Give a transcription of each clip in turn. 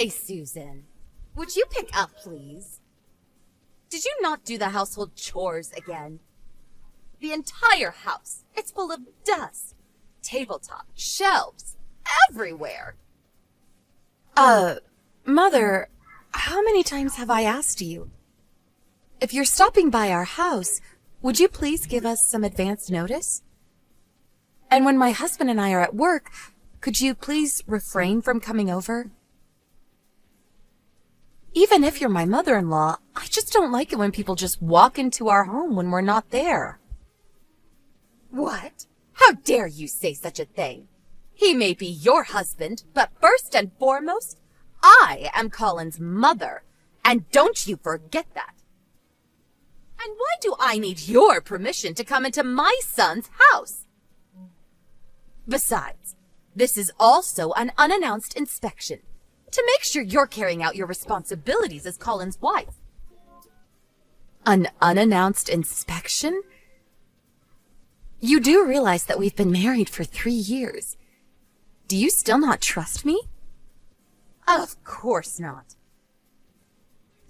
Hey, Susan. Would you pick up, please? Did you not do the household chores again? The entire house. It's full of dust. Tabletop, shelves, everywhere. Mother, how many times have I asked you? If you're stopping by our house, would you please give us some advance notice? And when my husband and I are at work, could you please refrain from coming over? Even if you're my mother-in-law, I just don't like it when people just walk into our home when we're not there. What? How dare you say such a thing? He may be your husband, but first and foremost, I am Colin's mother, and don't you forget that. And why do I need your permission to come into my son's house? Besides, this is also an unannounced inspection, to make sure you're carrying out your responsibilities as Colin's wife. An unannounced inspection? You do realize that we've been married for 3 years. Do you still not trust me? Of course not.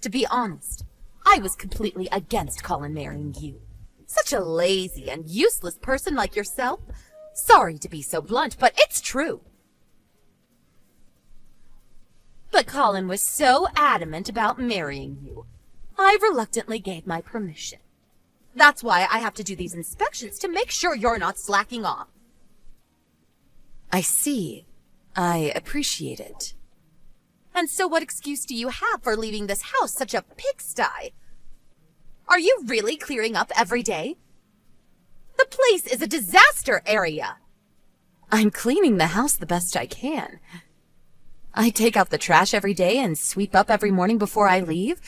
To be honest, I was completely against Colin marrying you. Such a lazy and useless person like yourself. Sorry to be so blunt, but it's true. But Colin was so adamant about marrying you, I reluctantly gave my permission. That's why I have to do these inspections, to make sure you're not slacking off. I see. I appreciate it. And so what excuse do you have for leaving this house such a pigsty? Are you really clearing up every day? The place is a disaster area. I'm cleaning the house the best I can. I take out the trash every day and sweep up every morning before I leave.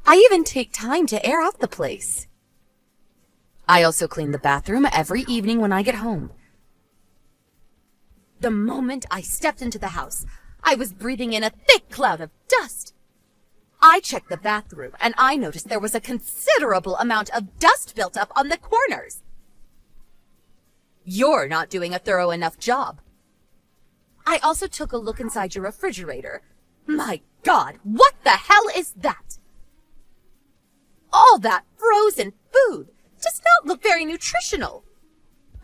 I even take time to air out the place. I also clean the bathroom every evening when I get home. The moment I stepped into the house, I was breathing in a thick cloud of dust. I checked the bathroom and I noticed there was a considerable amount of dust built up on the corners. You're not doing a thorough enough job. I also took a look inside your refrigerator. My God, what the hell is that? All that frozen food does not look very nutritional.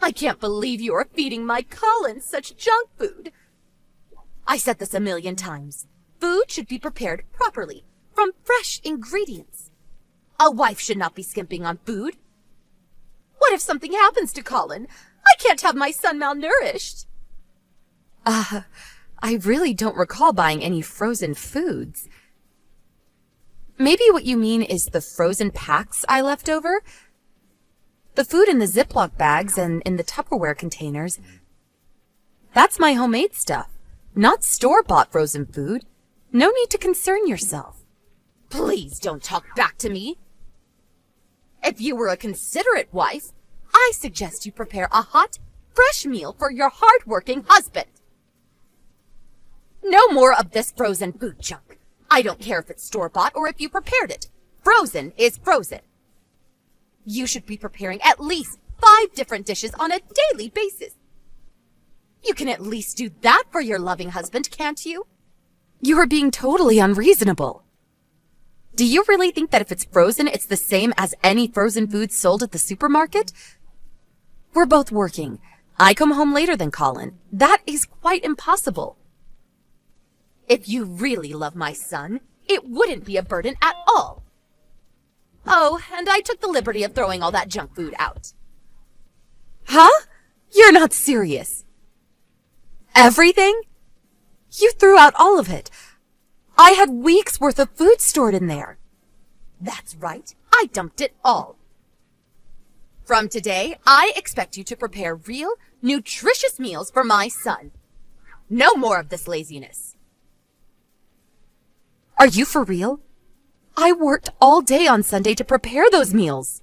I can't believe you are feeding my Colin such junk food. I said this a million times. Food should be prepared properly, from fresh ingredients. A wife should not be skimping on food. What if something happens to Colin? I can't have my son malnourished. I really don't recall buying any frozen foods. Maybe what you mean is the frozen packs I left over? The food in the Ziploc bags and in the Tupperware containers. That's my homemade stuff, not store-bought frozen food. No need to concern yourself. Please don't talk back to me. If you were a considerate wife, I suggest you prepare a hot, fresh meal for your hard-working husband. No more of this frozen food junk. I don't care if it's store-bought or if you prepared it. Frozen is frozen. You should be preparing at least 5 different dishes on a daily basis. You can at least do that for your loving husband, can't you? You are being totally unreasonable. Do you really think that if it's frozen, it's the same as any frozen food sold at the supermarket? We're both working. I come home later than Colin. That is quite impossible. If you really love my son, it wouldn't be a burden at all. Oh, and I took the liberty of throwing all that junk food out. Huh? You're not serious. Everything? You threw out all of it. I had weeks' worth of food stored in there. That's right. I dumped it all. From today, I expect you to prepare real, nutritious meals for my son. No more of this laziness. Are you for real? I worked all day on Sunday to prepare those meals.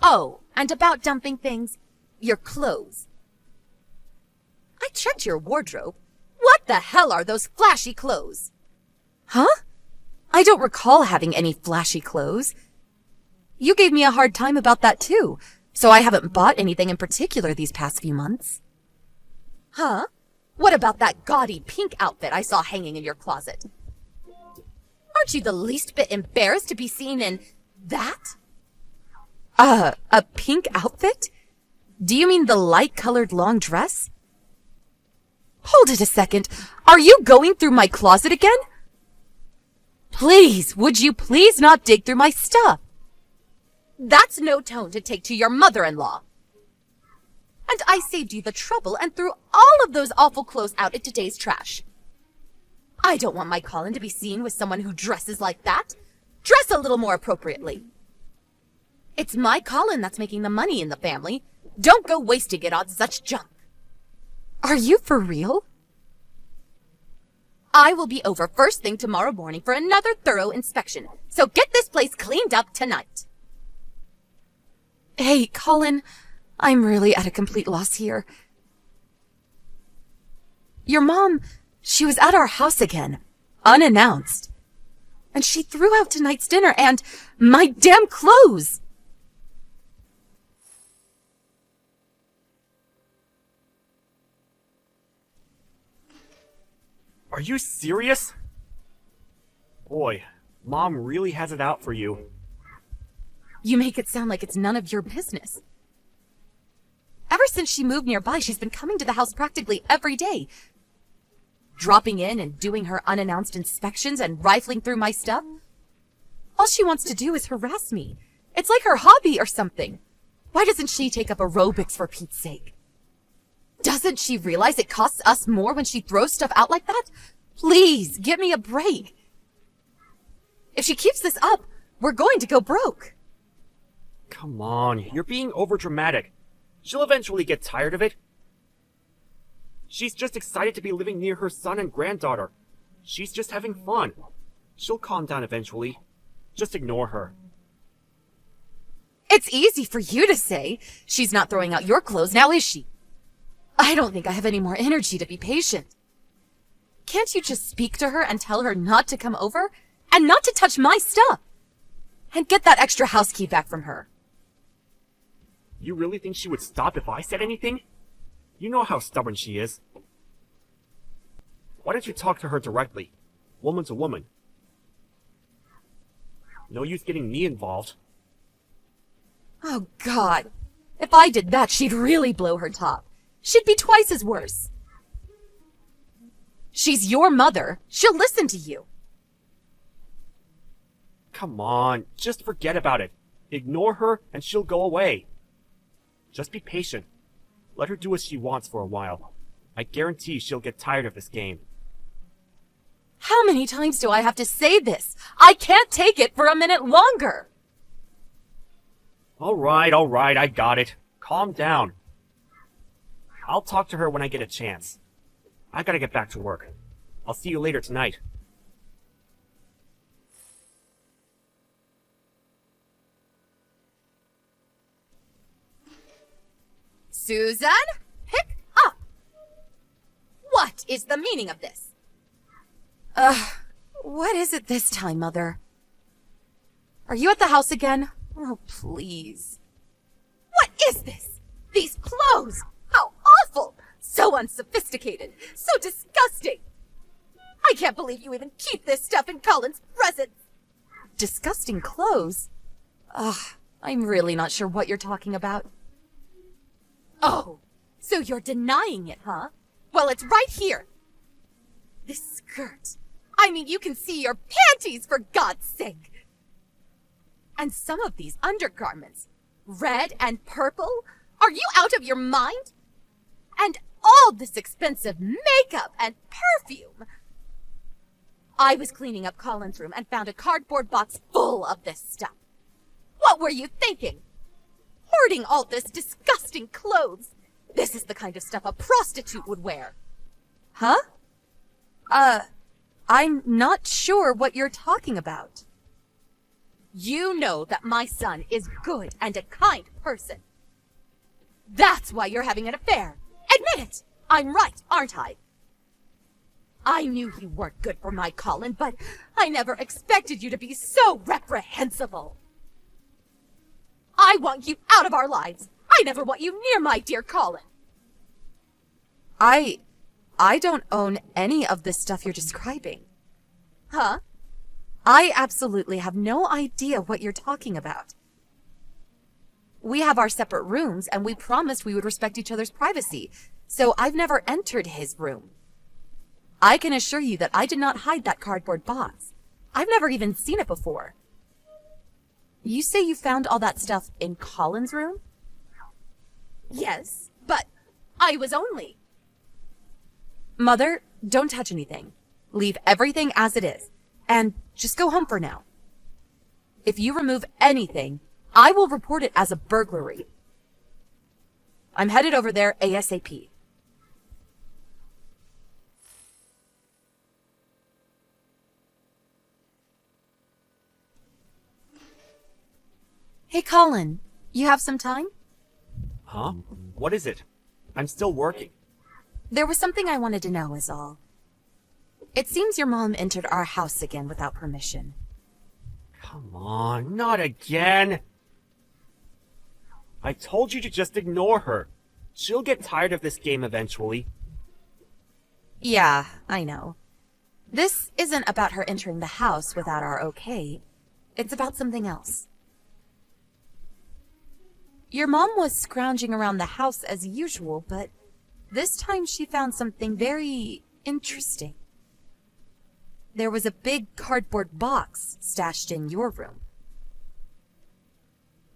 Oh, and about dumping things, your clothes. I checked your wardrobe. What the hell are those flashy clothes? Huh? I don't recall having any flashy clothes. You gave me a hard time about that too, so I haven't bought anything in particular these past few months. Huh? What about that gaudy pink outfit I saw hanging in your closet? Aren't you the least bit embarrassed to be seen in that? A pink outfit? Do you mean the light-colored long dress? Hold it a second. Are you going through my closet again? Please, would you please not dig through my stuff? That's no tone to take to your mother-in-law. And I saved you the trouble and threw all of those awful clothes out in today's trash. I don't want my Colin to be seen with someone who dresses like that. Dress a little more appropriately. It's my Colin that's making the money in the family. Don't go wasting it on such junk. Are you for real? I will be over first thing tomorrow morning for another thorough inspection, so get this place cleaned up tonight. Hey, Colin, I'm really at a complete loss here. Your mom, she was at our house again, unannounced. And she threw out tonight's dinner and my damn clothes! Are you serious? Boy, Mom really has it out for you. You make it sound like it's none of your business. Ever since she moved nearby, she's been coming to the house practically every day. Dropping in and doing her unannounced inspections and rifling through my stuff. All she wants to do is harass me. It's like her hobby or something. Why doesn't she take up aerobics for Pete's sake? Doesn't she realize it costs us more when she throws stuff out like that? Please, give me a break. If she keeps this up, we're going to go broke. Come on, you're being overdramatic. She'll eventually get tired of it. She's just excited to be living near her son and granddaughter. She's just having fun. She'll calm down eventually. Just ignore her. It's easy for you to say. She's not throwing out your clothes now, is she? I don't think I have any more energy to be patient. Can't you just speak to her and tell her not to come over and not to touch my stuff? And get that extra house key back from her. You really think she would stop if I said anything? You know how stubborn she is. Why don't you talk to her directly? Woman to woman. No use getting me involved. Oh, God. If I did that, she'd really blow her top. She'd be twice as worse. She's your mother. She'll listen to you. Come on, just forget about it. Ignore her and she'll go away. Just be patient. Let her do what she wants for a while. I guarantee she'll get tired of this game. How many times do I have to say this? I can't take it for a minute longer. All right, I got it. Calm down. I'll talk to her when I get a chance. I gotta get back to work. I'll see you later tonight. Susan, pick up! What is the meaning of this? What is it this time, Mother? Are you at the house again? Oh, please. What is this? These clothes! How awful! So unsophisticated! So disgusting! I can't believe you even keep this stuff in Colin's presence! Disgusting clothes? I'm really not sure what you're talking about. Oh, so you're denying it, huh? Well, it's right here. This skirt. I mean, you can see your panties, for God's sake. And some of these undergarments, red and purple. Are you out of your mind? And all this expensive makeup and perfume. I was cleaning up Colin's room and found a cardboard box full of this stuff. What were you thinking? Hoarding all this disgusting clothes. This is the kind of stuff a prostitute would wear. Huh? I'm not sure what you're talking about. You know that my son is good and a kind person. That's why you're having an affair. Admit it. I'm right, aren't I? I knew you weren't good for my Colin, but I never expected you to be so reprehensible. I want you out of our lives. I never want you near my dear Colin. I I don't own any of the stuff you're describing. Huh? I absolutely have no idea what you're talking about. We have our separate rooms, and we promised we would respect each other's privacy, so I've never entered his room. I can assure you that I did not hide that cardboard box. I've never even seen it before. You say you found all that stuff in Colin's room? Yes, but I was only... Mother, don't touch anything. Leave everything as it is, and just go home for now. If you remove anything, I will report it as a burglary. I'm headed over there ASAP. Hey, Colin, you have some time? Huh? What is it? I'm still working. There was something I wanted to know is all. It seems your mom entered our house again without permission. Come on, not again! I told you to just ignore her. She'll get tired of this game eventually. Yeah, I know. This isn't about her entering the house without our okay. It's about something else. Your mom was scrounging around the house as usual, but this time she found something very interesting. There was a big cardboard box stashed in your room.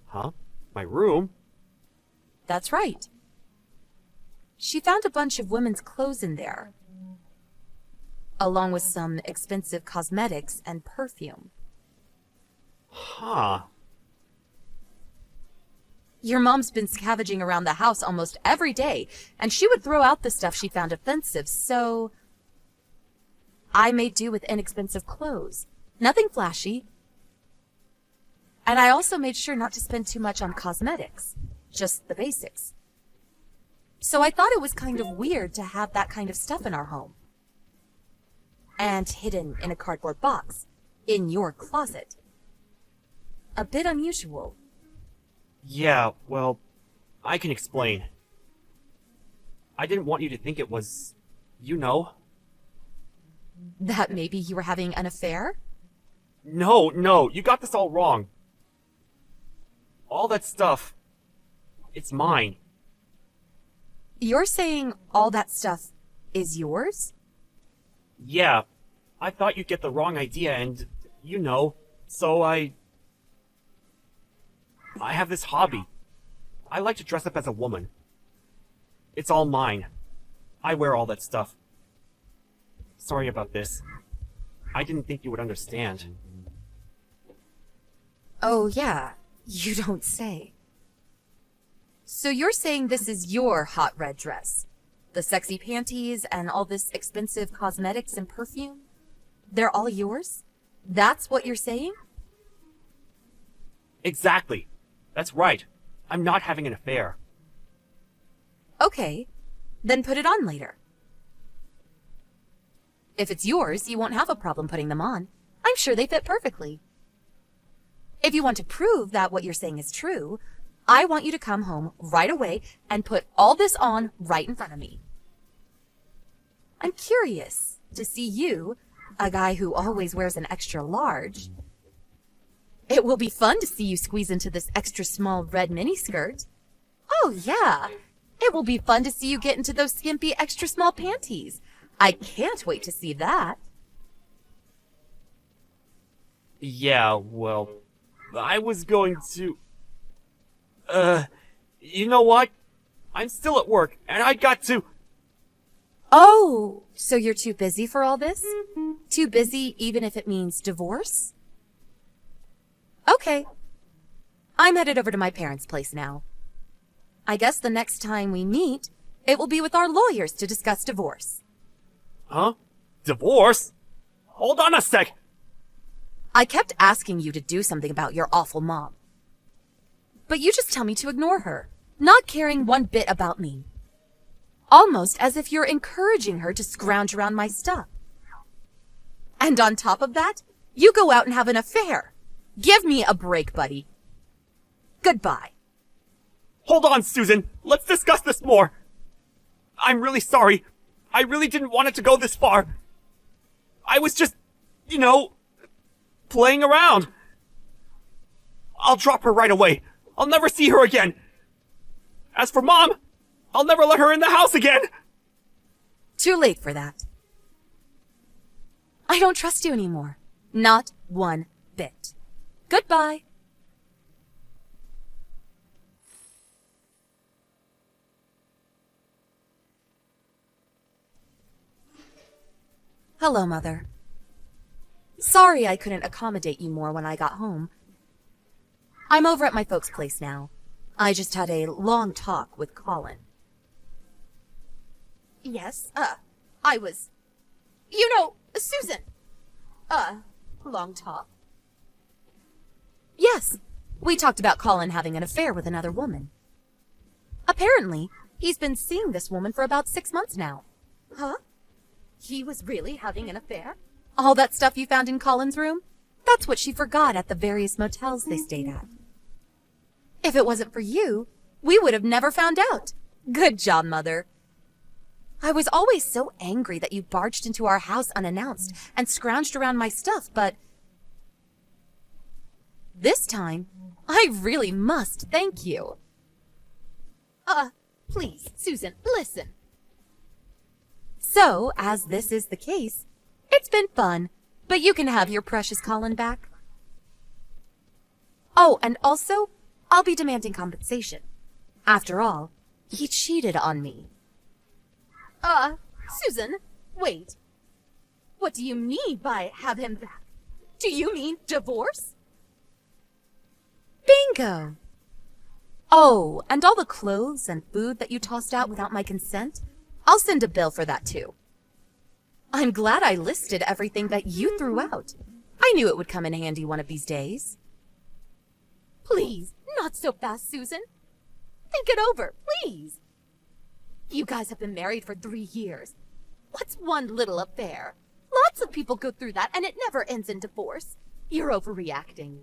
Huh? My room? That's right. She found a bunch of women's clothes in there, along with some expensive cosmetics and perfume. Huh. Your mom's been scavenging around the house almost every day, and she would throw out the stuff she found offensive, so I made do with inexpensive clothes. Nothing flashy. And I also made sure not to spend too much on cosmetics, just the basics. So I thought it was kind of weird to have that kind of stuff in our home. And hidden in a cardboard box, in your closet. A bit unusual. Yeah, well, I can explain. I didn't want you to think it was, you know. That maybe you were having an affair? No, you got this all wrong. All that stuff, it's mine. You're saying all that stuff is yours? Yeah, I thought you'd get the wrong idea and, you know, so I have this hobby. I like to dress up as a woman. It's all mine. I wear all that stuff. Sorry about this. I didn't think you would understand. Oh, yeah. You don't say. So you're saying this is your hot red dress? The sexy panties and all this expensive cosmetics and perfume? They're all yours? That's what you're saying? Exactly. That's right. I'm not having an affair. Okay. Then put it on later. If it's yours, you won't have a problem putting them on. I'm sure they fit perfectly. If you want to prove that what you're saying is true, I want you to come home right away and put all this on right in front of me. I'm curious to see you, a guy who always wears an extra large. It will be fun to see you squeeze into this extra small red miniskirt. Oh, yeah. It will be fun to see you get into those skimpy extra small panties. I can't wait to see that. Yeah, well, I was going to... you know what? I'm still at work, and I got to... Oh, so you're too busy for all this? Too busy even if it means divorce? Okay. I'm headed over to my parents' place now. I guess the next time we meet, it will be with our lawyers to discuss divorce. Huh? Divorce? Hold on a sec! I kept asking you to do something about your awful mom. But you just tell me to ignore her, not caring one bit about me. Almost as if you're encouraging her to scrounge around my stuff. And on top of that, you go out and have an affair. Give me a break, buddy. Goodbye. Hold on, Susan! Let's discuss this more! I'm really sorry. I really didn't want it to go this far. I was just, playing around. I'll drop her right away. I'll never see her again. As for Mom, I'll never let her in the house again. Too late for that. I don't trust you anymore. Not one bit. Goodbye. Hello, Mother. Sorry I couldn't accommodate you more when I got home. I'm over at my folks' place now. I just had a long talk with Colin. Yes, I was... Susan. Long talk. Yes, we talked about Colin having an affair with another woman. Apparently, he's been seeing this woman for about 6 months now. Huh? He was really having an affair? All that stuff you found in Colin's room? That's what she forgot at the various motels they stayed at. If it wasn't for you, we would have never found out. Good job, Mother. I was always so angry that you barged into our house unannounced and scrounged around my stuff, but this time, I really must thank you. Please, Susan, listen. So, as this is the case, it's been fun, but you can have your precious Colin back. Oh, and also, I'll be demanding compensation. After all, he cheated on me. Susan, wait. What do you mean by have him back? Do you mean divorce? Bingo! Oh, and all the clothes and food that you tossed out without my consent, I'll send a bill for that too. I'm glad I listed everything that you threw out. I knew it would come in handy one of these days. Please, not so fast, Susan. Think it over, please. You guys have been married for 3 years. What's one little affair? Lots of people go through that, and it never ends in divorce. You're overreacting.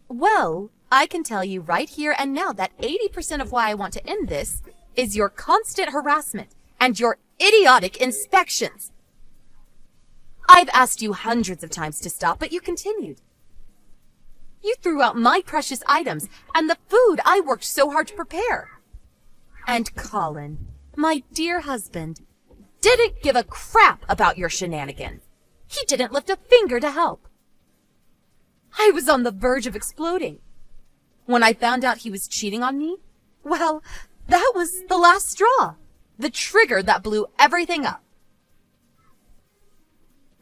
Well, I can tell you right here and now that 80% of why I want to end this is your constant harassment and your idiotic inspections. I've asked you hundreds of times to stop, but you continued. You threw out my precious items and the food I worked so hard to prepare. And Colin, my dear husband, didn't give a crap about your shenanigans. He didn't lift a finger to help. I was on the verge of exploding. When I found out he was cheating on me, well, that was the last straw. The trigger that blew everything up.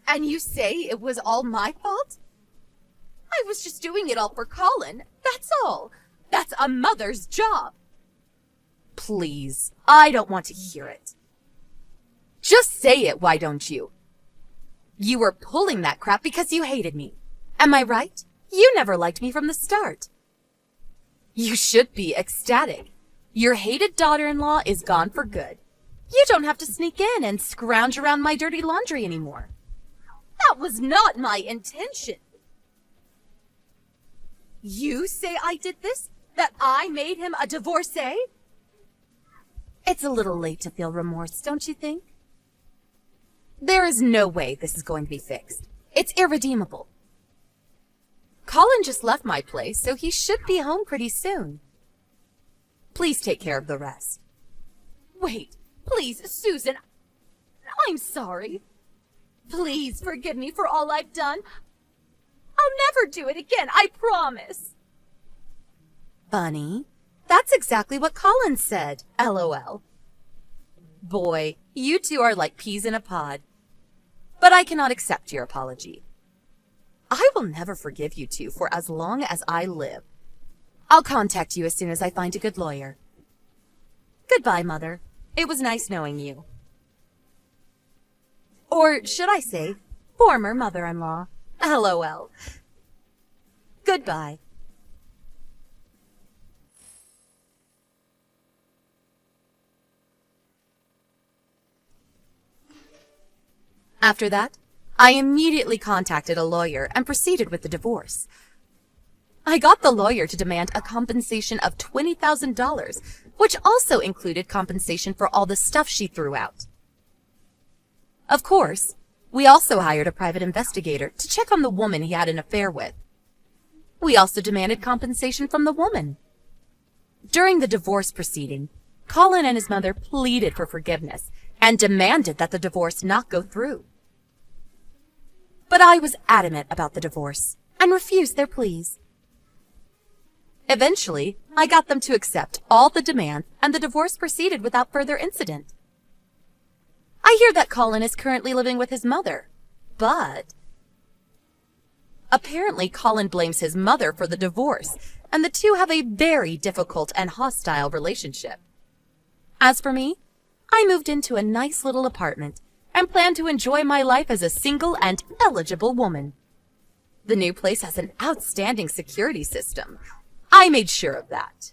And you say it was all my fault? I was just doing it all for Colin, that's all. That's a mother's job. Please, I don't want to hear it. Just say it, why don't you? You were pulling that crap because you hated me. Am I right? You never liked me from the start. You should be ecstatic. Your hated daughter-in-law is gone for good. You don't have to sneak in and scrounge around my dirty laundry anymore. That was not my intention. You say I did this? That I made him a divorcee? It's a little late to feel remorse, don't you think? There is no way this is going to be fixed. It's irredeemable. Colin just left my place, so he should be home pretty soon. Please take care of the rest. Wait, please, Susan. I'm sorry. Please forgive me for all I've done. I'll never do it again, I promise. Bunny, that's exactly what Colin said, LOL. Boy, you two are like peas in a pod. But I cannot accept your apology. I will never forgive you two for as long as I live. I'll contact you as soon as I find a good lawyer. Goodbye, Mother. It was nice knowing you. Or should I say, former mother-in-law. LOL. Goodbye. After that, I immediately contacted a lawyer and proceeded with the divorce. I got the lawyer to demand a compensation of $20,000, which also included compensation for all the stuff she threw out. Of course, we also hired a private investigator to check on the woman he had an affair with. We also demanded compensation from the woman. During the divorce proceeding, Colin and his mother pleaded for forgiveness and demanded that the divorce not go through. But I was adamant about the divorce and refused their pleas. Eventually, I got them to accept all the demands and the divorce proceeded without further incident. I hear that Colin is currently living with his mother, but apparently Colin blames his mother for the divorce, and the two have a very difficult and hostile relationship. As for me, I moved into a nice little apartment and plan to enjoy my life as a single and eligible woman. The new place has an outstanding security system. I made sure of that.